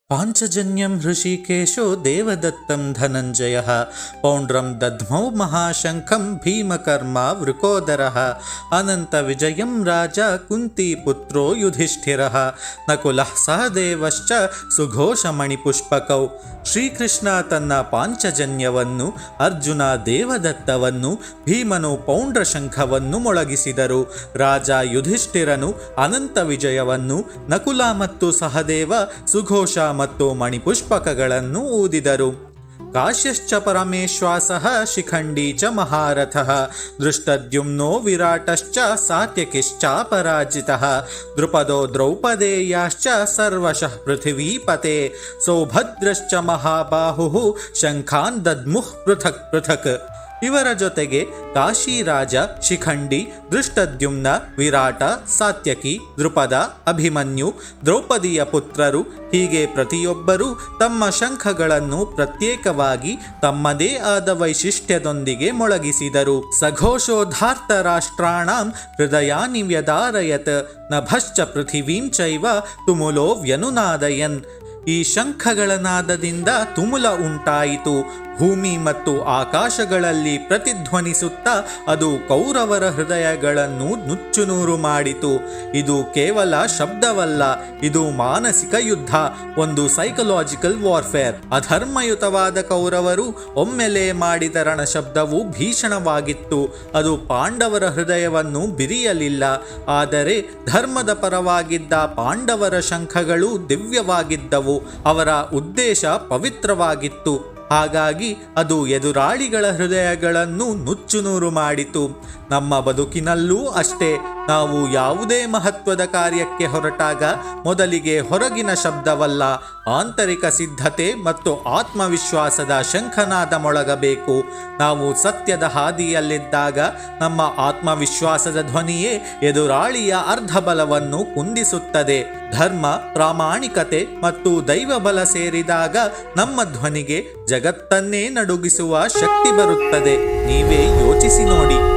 पाञ्चजन्यं हृषीकेशो देवदत्तं धनञ्जयः पौण्ड्रं दध्मौ महाशङ्खं भीमकर्मा वृकोदरः अनन्तविजयं राजा कुन्तीपुत्रो युधिष्ठिरः नकुलः सहदेवश्च ಸುಘೋಷಮಣಿಪುಷ್ಪಕೌ. ಶ್ರೀಕೃಷ್ಣ ತನ್ನ ಪಾಂಚಜನ್ಯವನ್ನು, ಅರ್ಜುನ ದೇವದತ್ತವನ್ನು, ಭೀಮನು ಪೌಂಡ್ರ ಶಂಖವನ್ನು ಮೊಳಗಿಸಿದರು. ರಾಜ ಯುಧಿಷ್ಠಿರನು ಅನಂತ ವಿಜಯವನ್ನು, ನಕುಲ ಮತ್ತು ಸಹದೇವ ಸುಘೋಷ ಮತ್ತು ಮಣಿಪುಷ್ಪಕಗಳನ್ನು ಊದಿದರು. ಕಾಶ್ಯಶ್ಚ ಪರಮೇಶ್ವಾಸಃ ಶಿಖಂಡಿ ಚ ಮಹಾರಥಃ ದೃಷ್ಟದ್ಯುಮ್ನೋ ವಿರಾಟಶ್ಚ ಸಾತ್ಯಕಿಶ್ಚಾಪರಾಜಿತಃ ದ್ರುಪದೋ ದ್ರೌಪದೇಯಾಶ್ಚ ಸರ್ವಶಃ ಪೃಥಿವೀಪತೆ ಸೌಭದ್ರಶ್ಚ ಮಹಾಬಾಹುಃ ಶಂಖಾನ್ ದದ್ಮುಃ ಪೃಥಕ್ ಪೃಥಕ್. ಇವರ ಜೊತೆಗೆ ಕಾಶಿ ರಾಜ ಶಿಖಂಡಿ, ದೃಷ್ಟದ್ಯುಮ್ನ, ವಿರಾಟ, ಸಾತ್ಯಕಿ, ದೃಪದ, ಅಭಿಮನ್ಯು, ದ್ರೌಪದಿಯ ಪುತ್ರರು ಹೀಗೆ ಪ್ರತಿಯೊಬ್ಬರೂ ತಮ್ಮ ಶಂಖಗಳನ್ನು ಪ್ರತ್ಯೇಕವಾಗಿ ತಮ್ಮದೇ ಆದ ವೈಶಿಷ್ಟ್ಯದೊಂದಿಗೆ ಮೊಳಗಿಸಿದರು. ಸಘೋಷೋಧಾರ್ತ ರಾಷ್ಟ್ರಾಣಾಂ ಹೃದಯಾನಿ ವ್ಯದಾರಯತ್ ನಭಶ್ಚ ಪೃಥಿವೀಂ ಚೈವ ತುಮುಲೋ ವ್ಯನುನಾದಯನ್. ಈ ಶಂಖಗಳ ನಾದದಿಂದ ತುಮುಲ ಉಂಟಾಯಿತು. ಭೂಮಿ ಮತ್ತು ಆಕಾಶಗಳಲ್ಲಿ ಪ್ರತಿಧ್ವನಿಸುತ್ತಾ ಅದು ಕೌರವರ ಹೃದಯಗಳನ್ನು ನುಚ್ಚುನೂರು ಮಾಡಿತು. ಇದು ಕೇವಲ ಶಬ್ದವಲ್ಲ, ಇದು ಮಾನಸಿಕ ಯುದ್ಧ, ಒಂದು ಸೈಕಲಾಜಿಕಲ್ ವಾರ್ಫೇರ್. ಅಧರ್ಮಯುತವಾದ ಕೌರವರು ಒಮ್ಮೆಲೆ ಮಾಡಿದ ರಣಶಬ್ದವು ಭೀಷಣವಾಗಿತ್ತು. ಅದು ಪಾಂಡವರ ಹೃದಯವನ್ನು ಬಿರಿಯಲಿಲ್ಲ. ಆದರೆ ಧರ್ಮದ ಪರವಾಗಿದ್ದ ಪಾಂಡವರ ಶಂಖಗಳು ದಿವ್ಯವಾಗಿದ್ದವು. ಅವರ ಉದ್ದೇಶ ಪವಿತ್ರವಾಗಿತ್ತು. ಹಾಗಾಗಿ ಅದು ಎದುರಾಳಿಗಳ ಹೃದಯಗಳನ್ನು ನುಚ್ಚುನೂರು ಮಾಡಿತು. ನಮ್ಮ ಬದುಕಿನಲ್ಲೂ ಅಷ್ಟೇ. ನಾವು ಯಾವುದೇ ಮಹತ್ವದ ಕಾರ್ಯಕ್ಕೆ ಹೊರಟಾಗ ಮೊದಲಿಗೆ ಹೊರಗಿನ ಶಬ್ದವಲ್ಲ, ಆಂತರಿಕ ಸಿದ್ಧತೆ ಮತ್ತು ಆತ್ಮವಿಶ್ವಾಸದ ಶಂಖನಾದ ಮೊಳಗಬೇಕು. ನಾವು ಸತ್ಯದ ಹಾದಿಯಲ್ಲಿದ್ದಾಗ ನಮ್ಮ ಆತ್ಮವಿಶ್ವಾಸದ ಧ್ವನಿಯೇ ಎದುರಾಳಿಯ ಅರ್ಧಬಲವನ್ನು ಕುಂದಿಸುತ್ತದೆ. ಧರ್ಮ, ಪ್ರಾಮಾಣಿಕತೆ ಮತ್ತು ದೈವಬಲ ಸೇರಿದಾಗ ನಮ್ಮ ಧ್ವನಿಗೆ ಜಗತ್ತನ್ನೇ ನಡುಗಿಸುವ ಶಕ್ತಿ ಬರುತ್ತದೆ. ನೀವೇ ಯೋಚಿಸಿ ನೋಡಿ.